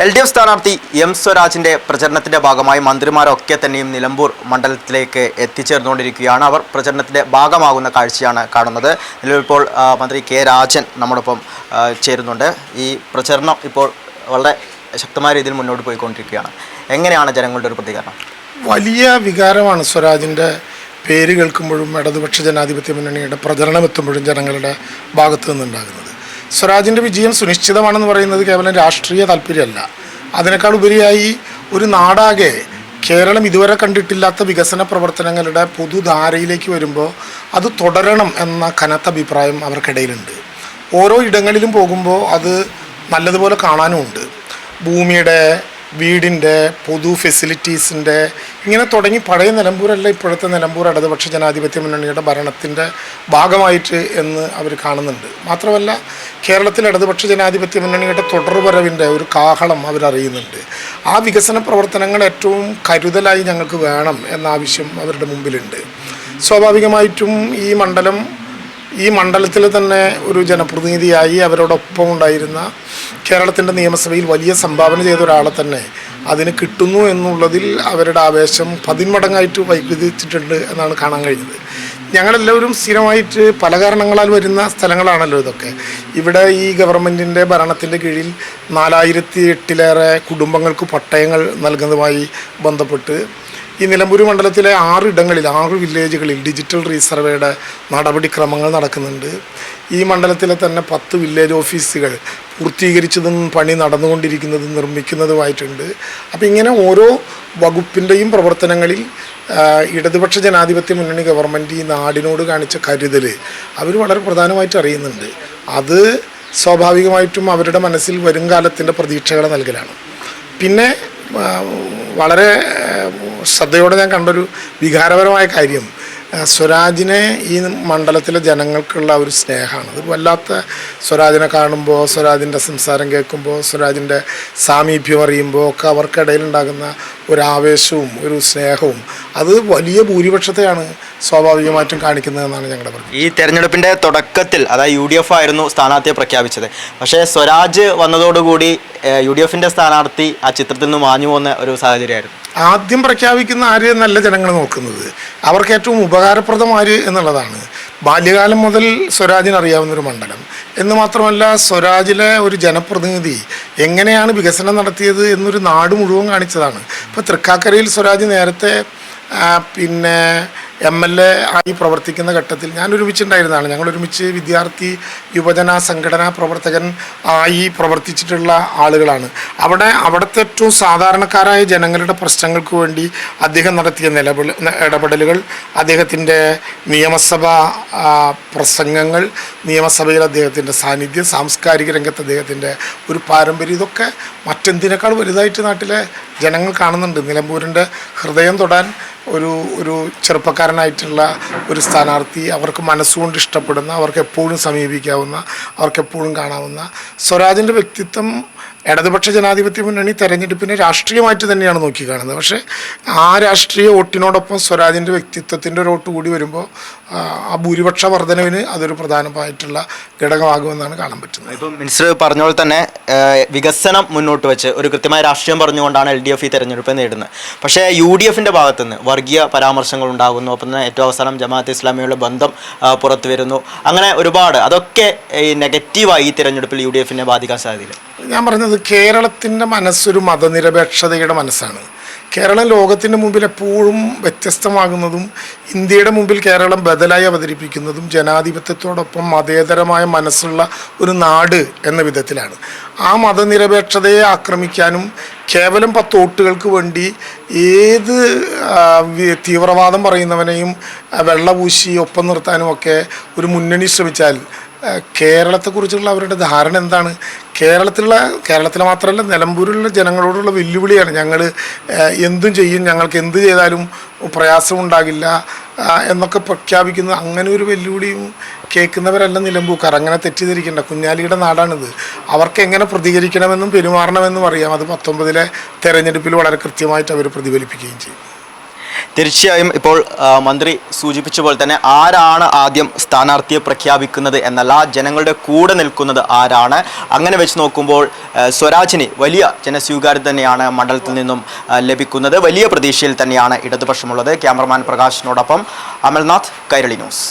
LDF സ്ഥാനാർത്ഥി M സ്വരാജിന്റെ പ്രചരണത്തിന്റെ ഭാഗമായി മന്ത്രിമാരൊക്കെ തന്നെയും നിലമ്പൂർ മണ്ഡലത്തിലേക്ക് എത്തിച്ചേർന്നുകൊണ്ടിരിക്കുകയാണ്. അവർ പ്രചരണത്തിന്റെ ഭാഗമാകുന്ന കാഴ്ചയാണ് കാണുന്നത്. നിലവിലിപ്പോൾ മന്ത്രി കെ രാജൻ നമ്മോടൊപ്പം ചേരുന്നുണ്ട്. ഈ പ്രചരണം ഇപ്പോൾ വളരെ ശക്തമായ രീതിയിൽ മുന്നോട്ട് പോയിക്കൊണ്ടിരിക്കുകയാണ്. എങ്ങനെയാണ് ജനങ്ങളുടെ ഒരു പ്രതികരണം? വലിയ വികാരമാണ് സ്വരാജിൻ്റെ പേര് കേൾക്കുമ്പോഴും ഇടതുപക്ഷ ജനാധിപത്യ മുന്നണിയുടെ പ്രചരണം എത്തുമ്പോഴും ജനങ്ങളുടെ ഭാഗത്തു നിന്നുണ്ടാകുന്നത്. സ്വരാജിൻ്റെ വിജയം സുനിശ്ചിതമാണെന്ന് പറയുന്നത് കേവലം രാഷ്ട്രീയ താല്പര്യമല്ല. അതിനേക്കാൾ ഉപരിയായി ഒരു നാടാകെ കേരളം ഇതുവരെ കണ്ടിട്ടില്ലാത്ത വികസന പ്രവർത്തനങ്ങളുടെ പൊതുധാരയിലേക്ക് വരുമ്പോൾ അത് തുടരണം എന്ന കനത്ത അഭിപ്രായം അവർക്കിടയിലുണ്ട്. ഓരോ ഇടങ്ങളിലും പോകുമ്പോൾ അത് നല്ലതുപോലെ കാണാനുമുണ്ട്. ഭൂമിയുടെ, വീടിൻ്റെ, പൊതു ഫെസിലിറ്റീസിൻ്റെ, ഇങ്ങനെ തുടങ്ങി പഴയ നിലമ്പൂരല്ല ഇപ്പോഴത്തെ നിലമ്പൂർ ഇടതുപക്ഷ ജനാധിപത്യ മുന്നണിയുടെ ഭരണത്തിൻ്റെ ഭാഗമായിട്ട് എന്ന് അവർ കാണുന്നുണ്ട്. മാത്രമല്ല കേരളത്തിൽ ഇടതുപക്ഷ ജനാധിപത്യ മുന്നണിയുടെ തുടർവരവിൻ്റെ ഒരു കാഹളം അവരറിയുന്നുണ്ട്. ആ വികസന പ്രവർത്തനങ്ങൾ ഏറ്റവും കരുതലായി ഞങ്ങൾക്ക് വേണം എന്ന ആവശ്യം അവരുടെ മുമ്പിലുണ്ട്. സ്വാഭാവികമായിട്ടും ഈ മണ്ഡലത്തിൽ തന്നെ ഒരു ജനപ്രതിനിധിയായി അവരോടൊപ്പം ഉണ്ടായിരുന്ന കേരളത്തിൻ്റെ നിയമസഭയിൽ വലിയ സംഭാവന ചെയ്ത ഒരാളെ തന്നെ അതിന് കിട്ടുന്നു എന്നുള്ളതിൽ അവരുടെ ആവേശം 10 മടങ്ങായിട്ട് വൈദ്യുതിച്ചിട്ടുണ്ട് എന്നാണ് കാണാൻ കഴിഞ്ഞത്. ഞങ്ങളെല്ലാവരും സ്ഥിരമായിട്ട് പല കാരണങ്ങളാൽ വരുന്ന സ്ഥലങ്ങളാണല്ലോ ഇതൊക്കെ. ഇവിടെ ഈ ഗവൺമെൻറ്റിൻ്റെ ഭരണത്തിൻ്റെ കീഴിൽ 4008 കുടുംബങ്ങൾക്ക് പട്ടയങ്ങൾ നൽകുന്നതുമായി ബന്ധപ്പെട്ട് ഈ നിലമ്പൂർ മണ്ഡലത്തിലെ 6 വില്ലേജുകളിൽ ഡിജിറ്റൽ റീസർവേയുടെ നടപടിക്രമങ്ങൾ നടക്കുന്നുണ്ട്. ഈ മണ്ഡലത്തിലെ തന്നെ 10 വില്ലേജ് ഓഫീസുകൾ പൂർത്തീകരിച്ചതും പണി നടന്നുകൊണ്ടിരിക്കുന്നതും നിർമ്മിക്കുന്നതുമായിട്ടുണ്ട്. അപ്പോൾ ഇങ്ങനെ ഓരോ വകുപ്പിൻ്റെയും പ്രവർത്തനങ്ങളിൽ ഇടതുപക്ഷ ജനാധിപത്യ മുന്നണി ഗവൺമെൻറ് ഈ നാടിനോട് കാണിച്ച കരുതൽ അവർ വളരെ പ്രധാനമായിട്ട് അറിയുന്നുണ്ട്. അത് സ്വാഭാവികമായിട്ടും അവരുടെ മനസ്സിൽ വരും കാലത്തിൻ്റെ പ്രതീക്ഷകൾ നൽകലാണ്. പിന്നെ വളരെ ശ്രദ്ധയോടെ ഞാൻ കണ്ടൊരു വികാരപരമായ കാര്യം, സ്വരാജിനെ ഈ മണ്ഡലത്തിലെ ജനങ്ങൾക്കുള്ള ഒരു സ്നേഹമാണ്. അത് വല്ലാത്ത, സ്വരാജിനെ കാണുമ്പോൾ, സ്വരാജിൻ്റെ സംസാരം കേൾക്കുമ്പോൾ, സ്വരാജിൻ്റെ സാമീപ്യം അറിയുമ്പോൾ ഒക്കെ അവർക്കിടയിലുണ്ടാകുന്ന ഒരു ആവേശവും ഒരു സ്നേഹവും അത് വലിയ ഭൂരിപക്ഷത്തെയാണ് സ്വാഭാവികമായിട്ടും കാണിക്കുന്നതെന്നാണ് ഞങ്ങളുടെ പറയുന്നത്. ഈ തെരഞ്ഞെടുപ്പിൻ്റെ തുടക്കത്തിൽ അതായത് UDF ആയിരുന്നു സ്ഥാനാർത്ഥിയെ പ്രഖ്യാപിച്ചത്. പക്ഷേ സ്വരാജ് വന്നതോടുകൂടി UDFിൻ്റെ സ്ഥാനാർത്ഥി ആ ചിത്രത്തിൽ നിന്ന് മാഞ്ഞു പോകുന്ന ഒരു സാഹചര്യമായിരുന്നു. ആദ്യം പ്രഖ്യാപിക്കുന്ന ആര് എന്നല്ല ജനങ്ങൾ നോക്കുന്നത്, അവർക്ക് ഏറ്റവും ഉപകാരപ്രദം ആര് എന്നുള്ളതാണ്. ബാല്യകാലം മുതൽ സ്വരാജിന് അറിയാവുന്നൊരു മണ്ഡലം എന്ന് മാത്രമല്ല, സ്വരാജിലെ ഒരു ജനപ്രതിനിധി എങ്ങനെയാണ് വികസനം നടത്തിയത് എന്നൊരു നാട് മുഴുവൻ കാണിച്ചതാണ്. ഇപ്പോൾ തൃക്കാക്കരയിൽ സ്വരാജ് നേരത്തെ MLA ആയി പ്രവർത്തിക്കുന്ന ഘട്ടത്തിൽ ഞാൻ ഒരുമിച്ചുണ്ടായിരുന്നതാണ്. ഞങ്ങൾ ഒരുമിച്ച് വിദ്യാർത്ഥി യുവജന സംഘടനാ പ്രവർത്തകൻ ആയി പ്രവർത്തിച്ചിട്ടുള്ള ആളുകളാണ്. അവിടുത്തെ ഏറ്റവും സാധാരണക്കാരായ ജനങ്ങളുടെ പ്രശ്നങ്ങൾക്ക് വേണ്ടി അദ്ദേഹം നടത്തിയ ഇടപെടലുകൾ, അദ്ദേഹത്തിൻ്റെ നിയമസഭാ പ്രസംഗങ്ങൾ, നിയമസഭയിൽ അദ്ദേഹത്തിൻ്റെ സാന്നിധ്യം, സാംസ്കാരിക രംഗത്ത് അദ്ദേഹത്തിൻ്റെ ഒരു പാരമ്പര്യം, ഇതൊക്കെ മറ്റെന്തിനേക്കാൾ വലുതായിട്ട് നാട്ടിലെ ജനങ്ങൾ കാണുന്നുണ്ട്. നിലമ്പൂരിൻ്റെ ഹൃദയം തൊടാൻ ഒരു ചെറുപ്പക്കാരനായിട്ടുള്ള ഒരു സ്ഥാനാർത്ഥി, അവർക്ക് മനസ്സുകൊണ്ട് ഇഷ്ടപ്പെടുന്ന, അവർക്ക് എപ്പോഴും സമീപിക്കാവുന്ന, അവർക്ക് എപ്പോഴും കാണാവുന്ന സ്വരാജിൻ്റെ വ്യക്തിത്വം ഇടതുപക്ഷ ജനാധിപത്യ മുന്നണി തെരഞ്ഞെടുപ്പിനെ രാഷ്ട്രീയമായിട്ട് തന്നെയാണ് നോക്കിക്കാണുന്നത്. പക്ഷേ ആ രാഷ്ട്രീയ വോട്ടിനോടൊപ്പം സ്വരാജിൻ്റെ വ്യക്തിത്വത്തിൻ്റെ ഒരു വോട്ട് കൂടി വരുമ്പോൾ ആ ഭൂരിപക്ഷ വർധനവിന് അതൊരു പ്രധാനമായിട്ടുള്ള ഘടകമാകുമെന്നാണ് കാണാൻ പറ്റുന്നത്. ഇപ്പം മിനിസ്റ്റർ പറഞ്ഞ പോലെ തന്നെ വികസനം മുന്നോട്ട് വെച്ച് ഒരു കൃത്യമായ രാഷ്ട്രീയം പറഞ്ഞുകൊണ്ടാണ് LDF ഈ തെരഞ്ഞെടുപ്പ് നേടുന്നത്. പക്ഷേ UDFിൻ്റെ ഭാഗത്തുനിന്ന് വർഗീയ പരാമർശങ്ങൾ ഉണ്ടാകുന്നു. അപ്പം തന്നെ ഏറ്റവും അവസാനം ജമാഅത്തെ ഇസ്ലാമിയുള്ള ബന്ധം പുറത്തു വരുന്നു. അങ്ങനെ ഒരുപാട്, അതൊക്കെ ഈ നെഗറ്റീവായി ഈ തെരഞ്ഞെടുപ്പിൽ UDFിനെ ബാധിക്കാൻ സാധ്യതയില്ല. ഞാൻ പറഞ്ഞത് കേരളത്തിൻ്റെ മനസ്സൊരു മതനിരപേക്ഷതയുടെ മനസ്സാണ്. കേരളം ലോകത്തിൻ്റെ മുമ്പിൽ എപ്പോഴും വ്യത്യസ്തമാകുന്നതും ഇന്ത്യയുടെ മുമ്പിൽ കേരളം ബദലായി അവതരിപ്പിക്കുന്നതും ജനാധിപത്യത്തോടൊപ്പം മതേതരമായ മനസ്സുള്ള ഒരു നാട് എന്ന വിധത്തിലാണ്. ആ മതനിരപേക്ഷതയെ ആക്രമിക്കാനും കേവലം 10 വോട്ടുകൾക്ക് വേണ്ടി ഏത് തീവ്രവാദം പറയുന്നവനെയും വെള്ളപൂശി ഒപ്പം നിർത്താനുമൊക്കെ ഒരു മുന്നണി ശ്രമിച്ചാൽ കേരളത്തെക്കുറിച്ചുള്ള അവരുടെ ധാരണ എന്താണ്? കേരളത്തിലെ മാത്രമല്ല നിലമ്പൂരിലുള്ള ജനങ്ങളോടുള്ള വെല്ലുവിളിയാണ്. ഞങ്ങൾ എന്തും ചെയ്യും, ഞങ്ങൾക്ക് എന്ത് ചെയ്താലും പ്രയാസമുണ്ടാകില്ല എന്നൊക്കെ പ്രഖ്യാപിക്കുന്ന അങ്ങനെ ഒരു വെല്ലുവിളിയും കേൾക്കുന്നവരല്ല നിലമ്പൂക്കാർ. അങ്ങനെ തെറ്റിദ്ധരിക്കേണ്ട, കുഞ്ഞാലിയുടെ നാടാണിത്. അവർക്ക് എങ്ങനെ പ്രതികരിക്കണമെന്നും പെരുമാറണമെന്നും അറിയാം. അത് 19 തെരഞ്ഞെടുപ്പിൽ വളരെ കൃത്യമായിട്ട് അവർ പ്രതിഫലിപ്പിക്കുകയും ചെയ്യും. തീർച്ചയായും ഇപ്പോൾ മന്ത്രി സൂചിപ്പിച്ച പോലെ തന്നെ ആരാണ് ആദ്യം സ്ഥാനാർത്ഥിയെ പ്രഖ്യാപിക്കുന്നത് എന്നല്ല, ജനങ്ങളുടെ കൂടെ നിൽക്കുന്നത് ആരാണ്. അങ്ങനെ വെച്ച് നോക്കുമ്പോൾ സ്വരാജിന് വലിയ ജനസ്വീകാര്യത തന്നെയാണ് മണ്ഡലത്തിൽ നിന്നും ലഭിക്കുന്നത്. വലിയ പ്രതീക്ഷയിൽ തന്നെയാണ് ഇടതുപക്ഷമുള്ളത്. ക്യാമറമാൻ പ്രകാശിനോടൊപ്പം അമൽനാഥ്, കൈരളി ന്യൂസ്.